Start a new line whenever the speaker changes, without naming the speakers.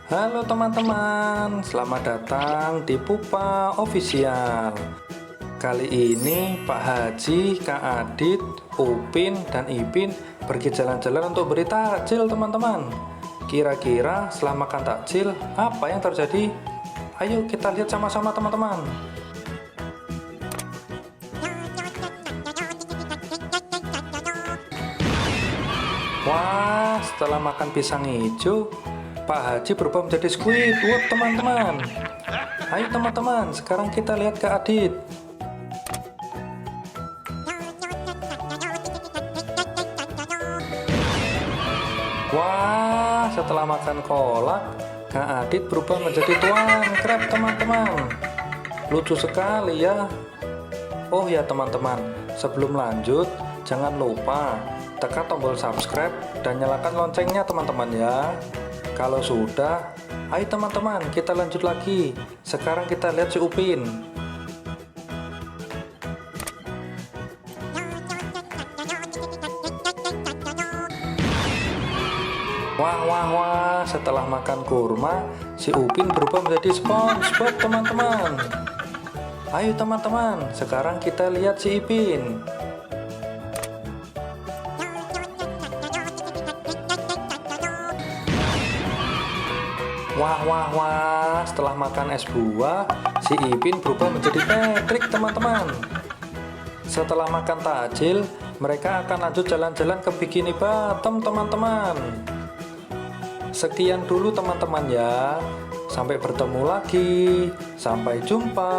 Halo teman-teman, selamat datang di Pupa Official. Kali ini Pak Haji, Kak Adit, Upin, dan Ipin pergi jalan-jalan untuk beri takjil teman-teman. Kira-kira setelah makan takjil, apa yang terjadi? Ayo kita lihat sama-sama teman-teman. Wah, setelah makan pisang hijau, Pak Haji berubah menjadi Squidward teman-teman. Ayo teman-teman, sekarang kita lihat Kak Adit. Wah, setelah makan kolak, Kak Adit berubah menjadi tuan crab teman-teman. Lucu sekali ya. Oh ya teman-teman, sebelum lanjut, jangan lupa tekan tombol subscribe dan nyalakan loncengnya teman-teman ya. Kalau sudah, ayo teman-teman kita lanjut lagi. Sekarang kita lihat si Upin. Wah wah wah, setelah makan kurma, si Upin berubah menjadi SpongeBob teman-teman. Ayo teman-teman, sekarang kita lihat si Ipin. Wah wah wah, setelah makan es buah, si Ipin berubah menjadi Patrick teman-teman. Setelah makan takjil, mereka akan lanjut jalan-jalan ke Bikini Bottom teman-teman. Sekian dulu teman-teman ya. Sampai bertemu lagi. Sampai jumpa.